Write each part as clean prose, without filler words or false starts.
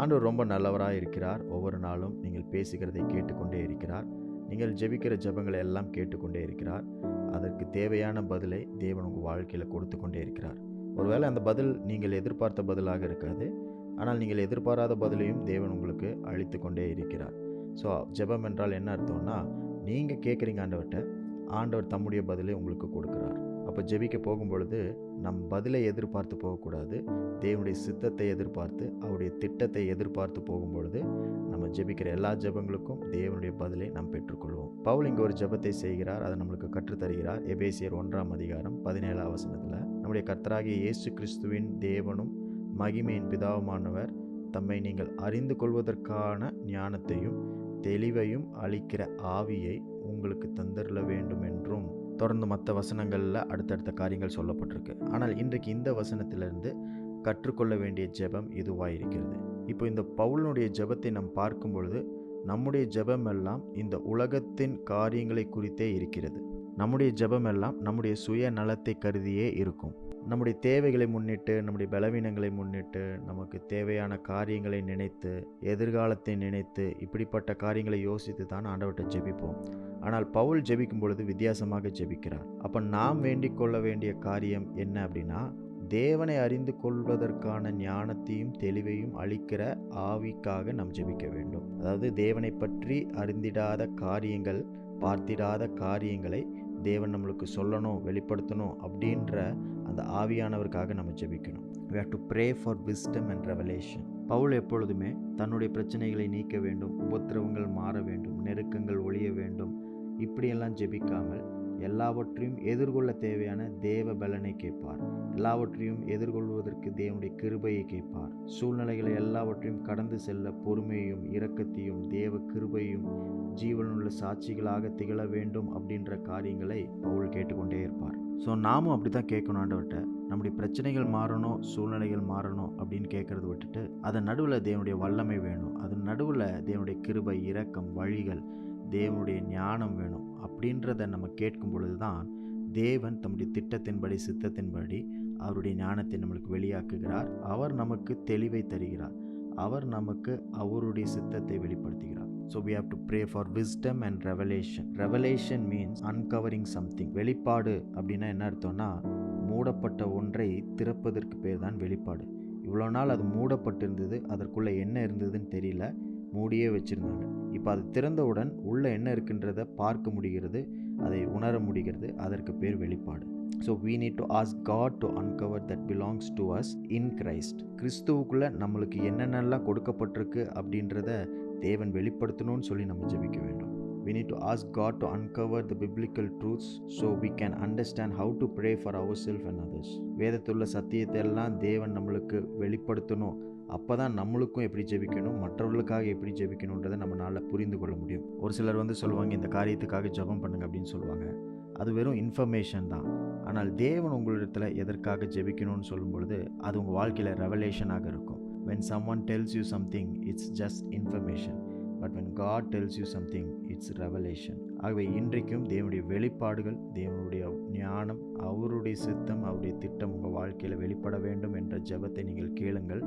ஆண்டவர் ரொம்ப நல்லவராக இருக்கிறார். ஒவ்வொரு நாளும் நீங்கள் பேசுகிறதை கேட்டுக்கொண்டே இருக்கிறார். நீங்கள் ஜெபிக்கிற ஜெபங்களை எல்லாம் கேட்டுக்கொண்டே இருக்கிறார். அதற்கு தேவையான பதிலை தேவன் உங்கள் வாழ்க்கையில் கொடுத்து கொண்டே இருக்கிறார். ஒருவேளை அந்த பதில் நீங்கள் எதிர்பார்த்த பதிலாக இருக்காது, ஆனால் நீங்கள் எதிர்பாராத பதிலையும் தேவன் உங்களுக்கு அளித்து கொண்டே இருக்கிறார். ஸோ ஜெபம் என்றால் என்ன அர்த்தம்னா, நீங்கள் கேட்குறீங்க ஆண்டவர்கிட்ட, ஆண்டவர் தம்முடைய பதிலை உங்களுக்கு கொடுக்குறார். அப்போ ஜெபிக்க போகும்பொழுது நம் பதிலை எதிர்பார்த்து போகக்கூடாது. தேவனுடைய சித்தத்தை எதிர்பார்த்து, அவருடைய திட்டத்தை எதிர்பார்த்து போகும்பொழுது நம்ம ஜெபிக்கிற எல்லா ஜெபங்களுக்கும் தேவனுடைய பதிலை நாம் பெற்றுக்கொள்வோம். பவுல் இங்கே ஒரு ஜெபத்தை செய்கிறார், அதை நம்மளுக்கு கற்றுத்தருகிறார். எபேசியர் 1:17 நம்முடைய கர்த்தராகிய இயேசு கிறிஸ்துவின் தேவனும் மகிமையின் பிதாவுமானவர் தம்மை நீங்கள் அறிந்து கொள்வதற்கான ஞானத்தையும் தெளிவையும் அளிக்கிற ஆவியை உங்களுக்கு தந்தருள வேண்டும் என்றும் தொடர்ந்து மற்ற வசனங்களில் அடுத்தடுத்த காரியங்கள் சொல்லப்பட்டிருக்கு. ஆனால் இன்றைக்கு இந்த வசனத்திலிருந்து கற்றுக்கொள்ள வேண்டிய ஜெபம் இதுவாக இருக்கிறது. இப்போ இந்த பவுலினுடைய ஜெபத்தை நாம் பார்க்கும் பொழுது நம்முடைய ஜெபம் எல்லாம் இந்த உலகத்தின் காரியங்களை குறித்தே இருக்கிறது. நம்முடைய ஜெபம் எல்லாம் நம்முடைய சுய நலத்தை கருதியே இருக்கும். நம்முடைய தேவைகளை முன்னிட்டு, நம்முடைய பலவீனங்களை முன்னிட்டு, நமக்கு தேவையான காரியங்களை நினைத்து, எதிர்காலத்தை நினைத்து, இப்படிப்பட்ட காரியங்களை யோசித்து தான் ஆண்டவர்கிட்ட ஜெபிப்போம். ஆனால் பவுல் ஜெபிக்கும் பொழுது வித்தியாசமாக ஜெபிக்கிறார். அப்போ நாம் வேண்டிக் கொள்ள வேண்டிய காரியம் என்ன அப்படின்னா, தேவனை அறிந்து கொள்வதற்கான ஞானத்தையும் தெளிவையும் அளிக்கிற ஆவிக்காக நாம் ஜெபிக்க வேண்டும். அதாவது தேவனை பற்றி அறிந்திடாத காரியங்கள், பார்த்திடாத காரியங்களை தேவன் நம்மளுக்கு சொல்லணும், வெளிப்படுத்தணும் அப்படின்ற அந்த ஆவியானவருக்காக நம்ம ஜெபிக்கணும். We have to pray for wisdom and revelation. Pavul எப்பொழுதுமே தன்னுடைய பிரச்சனைகளை நீக்க வேண்டும், உபத்திரவங்கள் மாற வேண்டும், நெருக்கங்கள் ஒழிய வேண்டும், இப்படியெல்லாம் ஜெபிக்காமல் எல்லாவற்றையும் எதிர்கொள்ள தேவையான தேவ பலனை கேட்பார். எல்லாவற்றையும் எதிர்கொள்வதற்கு தேவனுடைய கிருபையை கேட்பார். சூழ்நிலைகளை எல்லாவற்றையும் கடந்து செல்ல பொறுமையும் இரக்கத்தையும் தேவ கிருபையும் ஜீவனுள்ள சாட்சிகளாக திகழ வேண்டும் அப்படின்ற காரியங்களை பவுல் கேட்டுக்கொண்டே இருப்பார். ஸோ நாமும் அப்படி தான் கேட்கணும் ஆண்டவர்கிட்ட. நம்முடைய பிரச்சனைகள் மாறணும், சூழ்நிலைகள் மாறணும் அப்படின்னு கேட்கறத விட்டுட்டு, அதன் நடுவில் தேவனுடைய வல்லமை வேணும், அதன் நடுவில் தேவனுடைய கிருபை, இரக்கம், வழிகள், தேவனுடைய ஞானம் வேணும் அப்படின்றத நம்ம கேட்கும் பொழுது தான் தேவன் தம்முடைய திட்டத்தின்படி, சித்தத்தின்படி அவருடைய ஞானத்தை நம்மளுக்கு வெளியாக்குகிறார். அவர் நமக்கு தெளிவை தருகிறார். அவர் நமக்கு அவருடைய சித்தத்தை வெளிப்படுத்துகிறார். So we have to pray for wisdom and revelation. Revelation means uncovering something. வெளிப்பாடு அப்படின்னா என்ன அர்த்தம்னா, மூடப்பட்ட ஒன்றை திறப்பதற்கு பேர் தான் வெளிப்பாடு. இவ்வளோ நாள் அது மூடப்பட்டிருந்தது, அதற்குள்ளே என்ன இருந்ததுன்னு தெரியல, மூடியே வச்சுருந்தாங்க. இப்போ அது திறந்தவுடன் உள்ளே என்ன இருக்குன்றதை பார்க்க முடிகிறது, அதை உணர முடிகிறது. அதற்கு பேர் வெளிப்பாடு. So we need to ask God to uncover that belongs to us in Christ. கிறிஸ்துவுக்குள்ளே நம்மளுக்கு என்னென்னலாம் கொடுக்கப்பட்டிருக்கு அப்படின்றத தேவன் வெளிப்படுத்தணும்னு சொல்லி நம்ம ஜெபிக்க வேண்டும். We need to ask God to uncover the biblical truths so we can understand how to pray for ourselves and others. வேதத்துள்ள சத்தியத்தை எல்லாம் தேவன் நம்மளுக்கு வெளிப்படுத்தணும். அப்போ தான் நம்மளுக்கும் எப்படி ஜெபிக்கணும், மற்றவர்களுக்காக எப்படி ஜெபிக்கணுன்றதை நம்மளால் புரிந்து கொள்ள முடியும். ஒரு சிலர் சொல்லுவாங்க, இந்த காரியத்துக்காக ஜெபம் பண்ணுங்க அப்படின்னு சொல்லுவாங்க. அது வெறும் இன்ஃபர்மேஷன் தான். ஆனால் தேவன் உங்களிடத்தில் எதற்காக ஜெபிக்கணும்னு சொல்லும் பொழுது அது உங்கள் வாழ்க்கையில் ரெவலேஷனாக இருக்கும். When someone tells you something, it's just information. But when God tells you something, it's revelation. ஆகவே இன்றைக்கும் தேவனுடைய வெளிப்பாடுகள், தேவனுடைய ஞானம், அவருடைய சித்தம், அவருடைய திட்டம் உங்கள் வாழ்க்கையில் வெளிப்பட வேண்டும் என்ற ஜெபத்தை நீங்கள் கேளுங்கள்.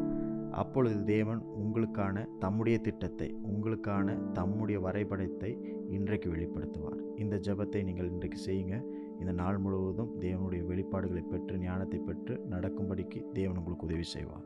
அப்பொழுது தேவன் உங்களுக்கான தம்முடைய திட்டத்தை, உங்களுக்கான தம்முடைய வரைபடத்தை இன்றைக்கு வெளிப்படுத்துவார். இந்த ஜெபத்தை நீங்கள் இன்றைக்கு செய்யுங்க. இந்த நாள் முழுவதும் தேவனுடைய வெளிப்பாடுகளை பெற்று, ஞானத்தை பெற்று நடக்கும்படிக்கு தேவன் உங்களுக்கு உதவி செய்வார்.